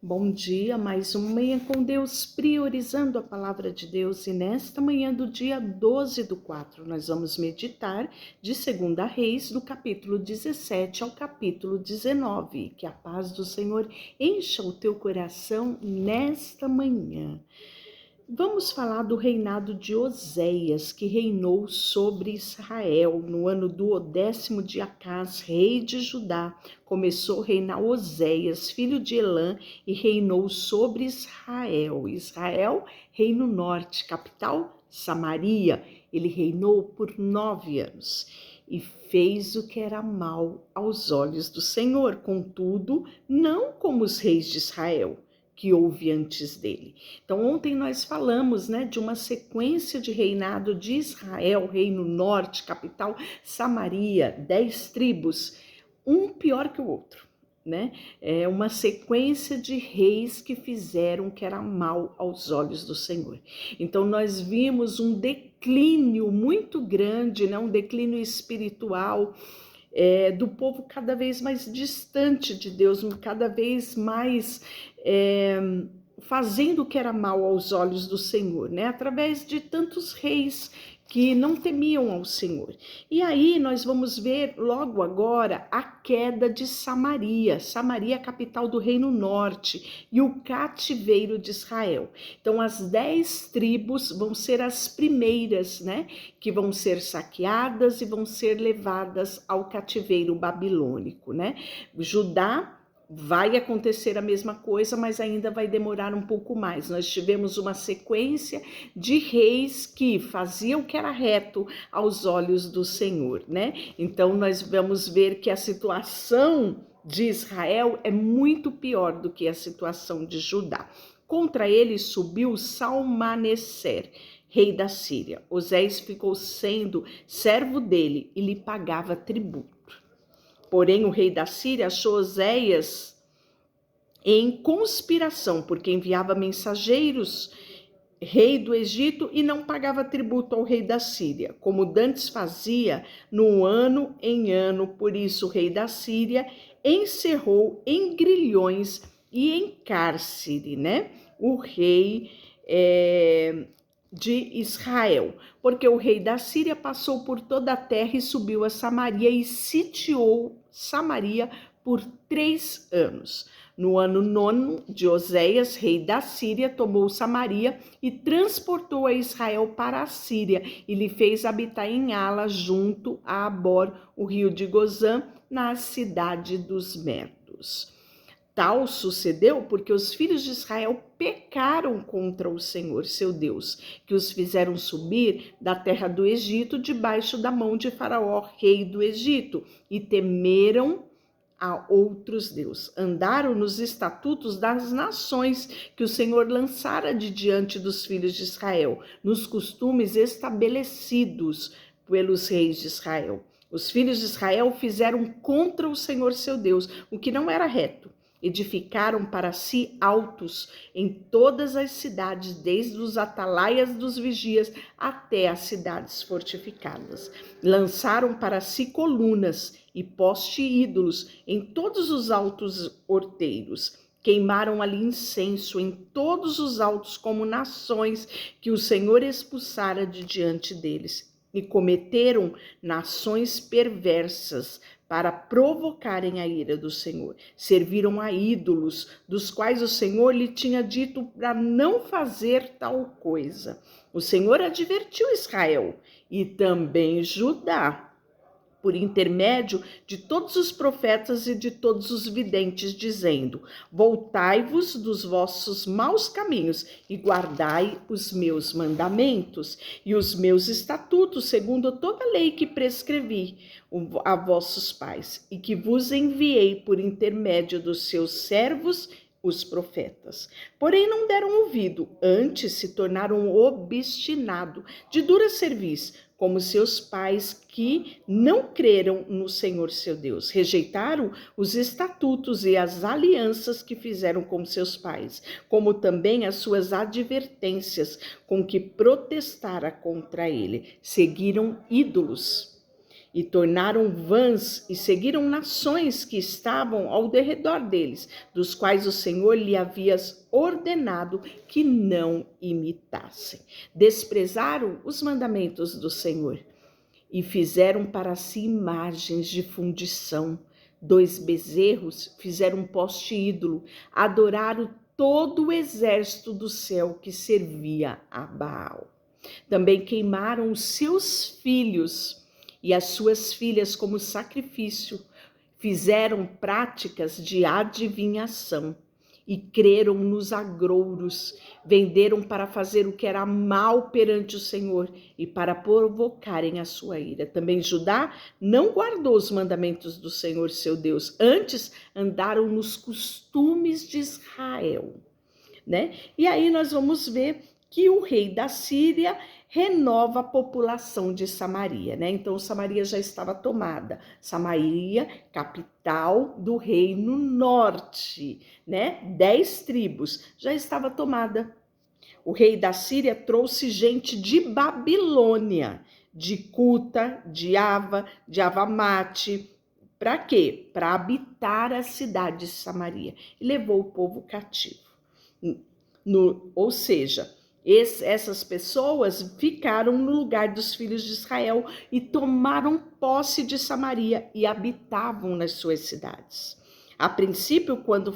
Bom dia, mais uma manhã com Deus, priorizando a palavra de Deus. E nesta manhã do dia 12/4, nós vamos meditar de 2 Reis, do capítulo 17 ao capítulo 19. Que a paz do Senhor encha o teu coração nesta manhã. Vamos falar do reinado de Oséias, que reinou sobre Israel no ano do 10º de Acás, rei de Judá. Começou a reinar Oséias, filho de Elã, e reinou sobre Israel. Israel, reino norte, capital Samaria. Ele reinou por 9 anos e fez o que era mal aos olhos do Senhor, contudo, não como os reis de Israel que houve antes dele. Então, ontem nós falamos, de uma sequência de reinado de Israel, reino norte, capital Samaria, 10 tribos, um pior que o outro, É uma sequência de reis que fizeram o que era mal aos olhos do Senhor. Então, nós vimos um declínio muito grande, um declínio espiritual, do povo cada vez mais distante de Deus, cada vez mais fazendo o que era mal aos olhos do Senhor, através de tantos reis que não temiam ao Senhor. E aí nós vamos ver logo agora a queda de Samaria, Samaria, capital do Reino Norte, e o cativeiro de Israel. Então as 10 tribos vão ser as primeiras, que vão ser saqueadas e vão ser levadas ao cativeiro babilônico, Judá, vai acontecer a mesma coisa, mas ainda vai demorar um pouco mais. Nós tivemos uma sequência de reis que faziam o que era reto aos olhos do Senhor, Então nós vamos ver que a situação de Israel é muito pior do que a situação de Judá. Contra ele subiu Salmaneser, rei da Síria. Oséias ficou sendo servo dele e lhe pagava tributo. Porém, o rei da Síria achou Oséias em conspiração, porque enviava mensageiros, rei do Egito, e não pagava tributo ao rei da Síria, como dantes fazia no ano em ano. Por isso, o rei da Síria encerrou em grilhões e em cárcere, o rei de Israel, porque o rei da Síria passou por toda a terra e subiu a Samaria e sitiou Samaria por 3 anos. No ano 9 de Oséias, rei da Síria, tomou Samaria e transportou a Israel para a Síria e lhe fez habitar em Ala, junto a Abor, o rio de Gozã, na cidade dos Medos. Tal sucedeu porque os filhos de Israel pecaram contra o Senhor, seu Deus, que os fizeram subir da terra do Egito debaixo da mão de Faraó, rei do Egito, e temeram a outros deuses. Andaram nos estatutos das nações que o Senhor lançara de diante dos filhos de Israel, nos costumes estabelecidos pelos reis de Israel. Os filhos de Israel fizeram contra o Senhor, seu Deus, o que não era reto. Edificaram para si altos em todas as cidades, desde os atalaias dos vigias até as cidades fortificadas. Lançaram para si colunas e poste ídolos em todos os altos horteiros. Queimaram ali incenso em todos os altos como nações que o Senhor expulsara de diante deles. E cometeram nações perversas para provocarem a ira do Senhor. Serviram a ídolos, dos quais o Senhor lhe tinha dito para não fazer tal coisa. O Senhor advertiu Israel e também Judá, por intermédio de todos os profetas e de todos os videntes, dizendo: voltai-vos dos vossos maus caminhos e guardai os meus mandamentos e os meus estatutos, segundo toda a lei que prescrevi a vossos pais e que vos enviei por intermédio dos seus servos, os profetas. Porém não deram ouvido, antes se tornaram obstinados, de dura cerviz, como seus pais que não creram no Senhor seu Deus. Rejeitaram os estatutos e as alianças que fizeram com seus pais, como também as suas advertências com que protestara contra ele. Seguiram ídolos e tornaram vãs e seguiram nações que estavam ao derredor deles, dos quais o Senhor lhe havia ordenado que não imitassem. Desprezaram os mandamentos do Senhor e fizeram para si imagens de fundição. 2 bezerros, fizeram um poste ídolo, adoraram todo o exército do céu que servia a Baal. Também queimaram os seus filhos e as suas filhas como sacrifício, fizeram práticas de adivinhação e creram nos agrouros, venderam para fazer o que era mal perante o Senhor e para provocarem a sua ira. Também Judá não guardou os mandamentos do Senhor seu Deus, antes andaram nos costumes de Israel, né? E aí nós vamos ver que o rei da Síria renova a população de Samaria, né? Então Samaria já estava tomada. Samaria, capital do reino norte, né? 10 tribos, já estava tomada. O rei da Síria trouxe gente de Babilônia, de Cuta, de Ava, de Avamate. Para quê? Para habitar a cidade de Samaria. E levou o povo cativo. Ou seja, essas pessoas ficaram no lugar dos filhos de Israel e tomaram posse de Samaria e habitavam nas suas cidades. A princípio, quando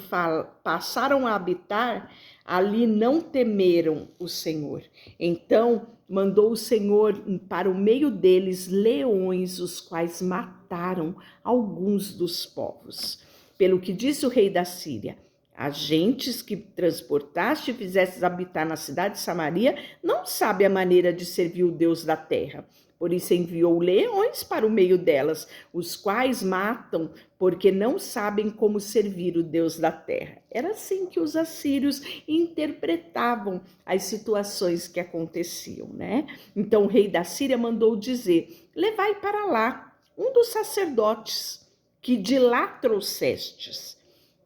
passaram a habitar, ali não temeram o Senhor. Então, mandou o Senhor para o meio deles leões, os quais mataram alguns dos povos. Pelo que disse o rei da Síria: as gentes que transportaste e fizestes habitar na cidade de Samaria não sabe a maneira de servir o Deus da terra. Por isso enviou leões para o meio delas, os quais matam, porque não sabem como servir o Deus da terra. Era assim que os assírios interpretavam as situações que aconteciam, né? Então o rei da Síria mandou dizer: levai para lá um dos sacerdotes que de lá trouxestes,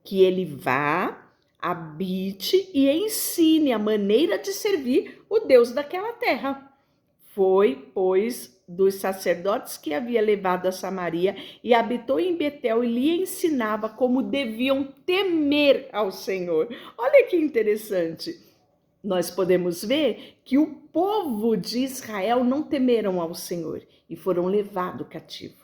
que ele vá, habite e ensine a maneira de servir o Deus daquela terra. Foi, pois, dos sacerdotes que havia levado a Samaria e habitou em Betel e lhe ensinava como deviam temer ao Senhor. Olha que interessante. Nós podemos ver que o povo de Israel não temeram ao Senhor e foram levados cativo.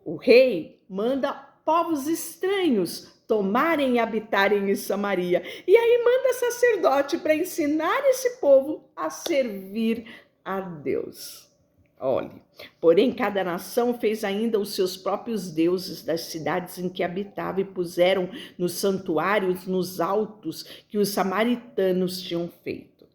O rei manda povos estranhos tomarem e habitarem em Samaria. E aí manda sacerdote para ensinar esse povo a servir a Deus. Olhe, porém cada nação fez ainda os seus próprios deuses das cidades em que habitava e puseram nos santuários, nos altos que os samaritanos tinham feito.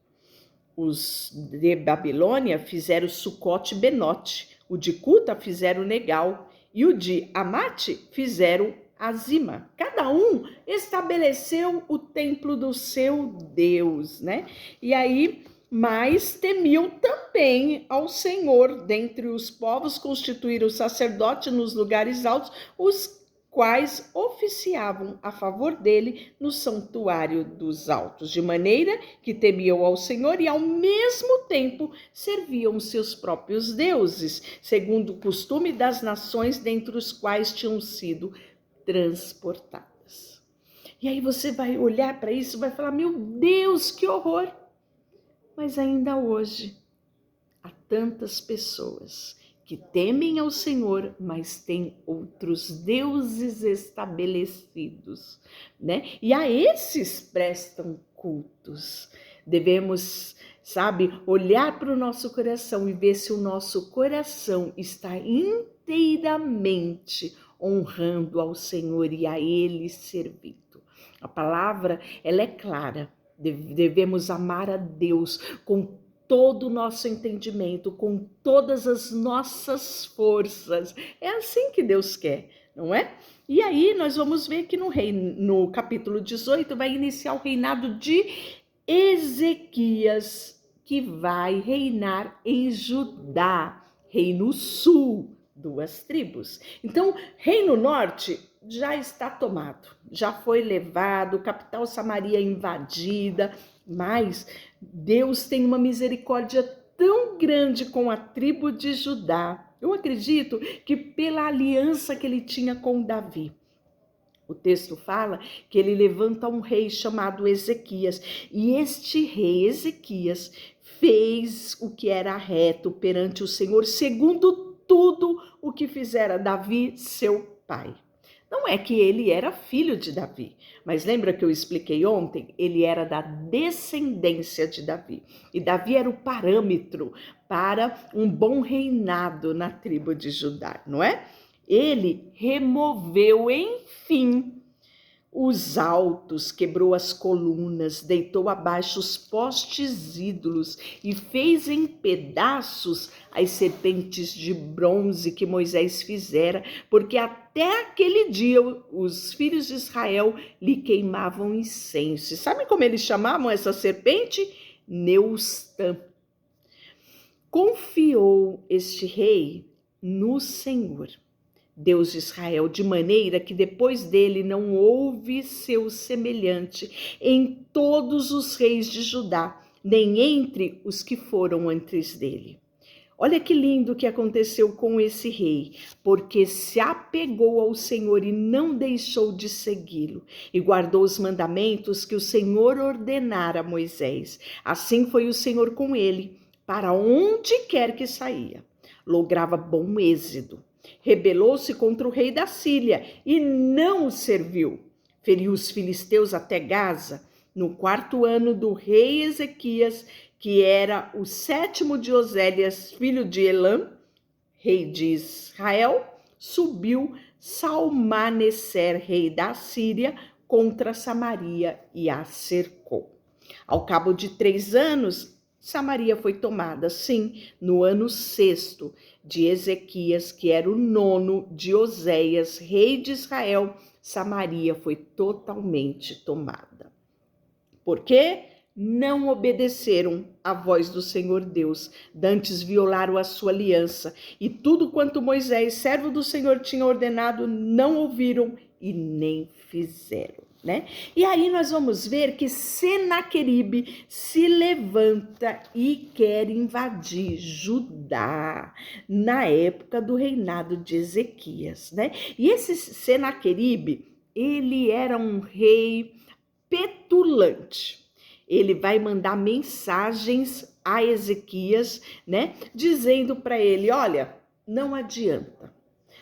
Os de Babilônia fizeram Sucote e Benote, o de Cuta fizeram Negal e o de Amate fizeram Azima. Cada um estabeleceu o templo do seu Deus, né? E aí, mas temiam também ao Senhor. Dentre os povos constituíram sacerdote nos lugares altos, os quais oficiavam a favor dele no santuário dos altos, de maneira que temiam ao Senhor e ao mesmo tempo serviam seus próprios deuses, segundo o costume das nações dentre os quais tinham sido transportadas. E aí você vai olhar para isso e vai falar: meu Deus, que horror! Mas ainda hoje há tantas pessoas que temem ao Senhor, mas têm outros deuses estabelecidos, né? E a esses prestam cultos. Devemos, olhar para o nosso coração e ver se o nosso coração está inteiramente honrando ao Senhor e a Ele servindo. A palavra, ela é clara. Devemos amar a Deus com todo o nosso entendimento, com todas as nossas forças. É assim que Deus quer, não é? E aí nós vamos ver que no capítulo 18 vai iniciar o reinado de Ezequias, que vai reinar em Judá, reino sul, 2 tribos. Então, reino norte já está tomado, já foi levado, capital Samaria invadida, mas Deus tem uma misericórdia tão grande com a tribo de Judá, Eu acredito que pela aliança que ele tinha com Davi. O texto fala que ele levanta um rei chamado Ezequias, e este rei Ezequias fez o que era reto perante o Senhor, segundo tudo o que fizera Davi, seu pai. Não é que ele era filho de Davi, mas lembra que eu expliquei ontem? Ele era da descendência de Davi. E Davi era o parâmetro para um bom reinado na tribo de Judá, não é? Ele removeu, enfim, os altos, quebrou as colunas, deitou abaixo os postes ídolos e fez em pedaços as serpentes de bronze que Moisés fizera, porque até aquele dia os filhos de Israel lhe queimavam incenso. Sabe como eles chamavam essa serpente? Neustã. Confiou este rei no Senhor, Deus de Israel, de maneira que depois dele não houve seu semelhante em todos os reis de Judá, nem entre os que foram antes dele. Olha que lindo que aconteceu com esse rei, porque se apegou ao Senhor e não deixou de segui-lo, e guardou os mandamentos que o Senhor ordenara a Moisés. Assim foi o Senhor com ele, para onde quer que saía. Lograva bom êxito. Rebelou-se contra o rei da Síria e não o serviu. Feriu os filisteus até Gaza. No 4º ano do rei Ezequias, que era o 7º de Oséias, filho de Elã, rei de Israel, subiu Salmaneser, rei da Síria, contra Samaria e a cercou. Ao cabo de 3 anos, Samaria foi tomada, sim, no ano 6º de Ezequias, que era o 9º de Oséias, rei de Israel. Samaria foi totalmente tomada. Por quê? Não obedeceram à voz do Senhor Deus, dantes violaram a sua aliança, e tudo quanto Moisés, servo do Senhor, tinha ordenado, não ouviram e nem fizeram. Né? E aí nós vamos ver que Senaqueribe se levanta e quer invadir Judá na época do reinado de Ezequias, né? E esse Senaqueribe, ele era um rei petulante. Ele vai mandar mensagens a Ezequias, né? Dizendo para ele, olha, não adianta.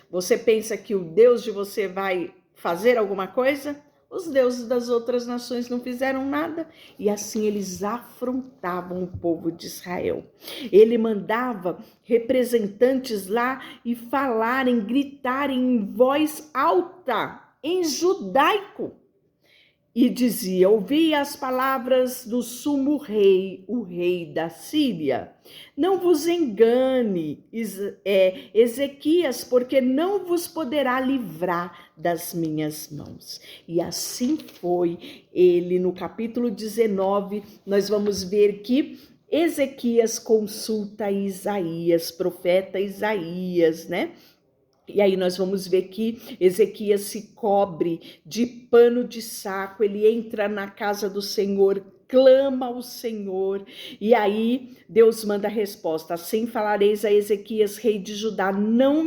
Você pensa que o Deus de você vai fazer alguma coisa? Os deuses das outras nações não fizeram nada, e assim eles afrontavam o povo de Israel. Ele mandava representantes lá e falarem, gritarem em voz alta, em judaico, e dizia, ouvi as palavras do sumo rei, o rei da Síria. Não vos engane, Ezequias, porque não vos poderá livrar das minhas mãos. E assim foi ele. No capítulo 19, nós vamos ver que Ezequias consulta Isaías, profeta Isaías, né? E aí nós vamos ver que Ezequias se cobre de pano de saco, ele entra na casa do Senhor, clama ao Senhor, e aí Deus manda a resposta, assim falareis a Ezequias, rei de Judá, não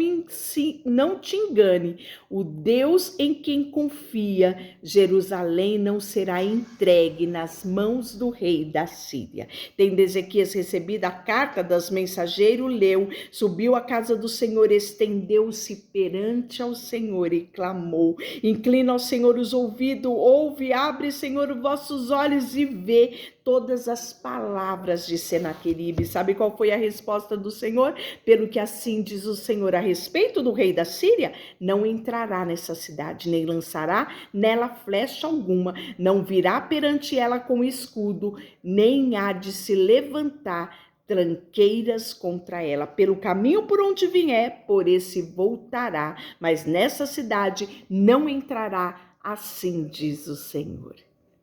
te engane, o Deus em quem confia, Jerusalém não será entregue nas mãos do rei da Síria. Tendo Ezequias recebido a carta dos mensageiros, leu, subiu à casa do Senhor, estendeu-se perante ao Senhor e clamou, inclina ao Senhor os ouvidos, ouve, abre, Senhor, os vossos olhos e vê todas as palavras de Senaqueribe. Sabe qual foi a resposta do Senhor? Pelo que assim diz o Senhor a respeito do rei da Síria, não entrará nessa cidade, nem lançará nela flecha alguma, não virá perante ela com escudo, nem há de se levantar tranqueiras contra ela. Pelo caminho por onde vier, por esse voltará, mas nessa cidade não entrará, assim diz o Senhor.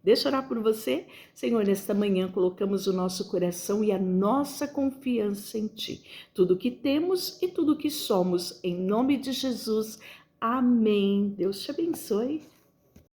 Deixa eu orar por você. Senhor, nesta manhã colocamos o nosso coração e a nossa confiança em Ti. Tudo que temos e tudo que somos, em nome de Jesus. Amém. Deus te abençoe.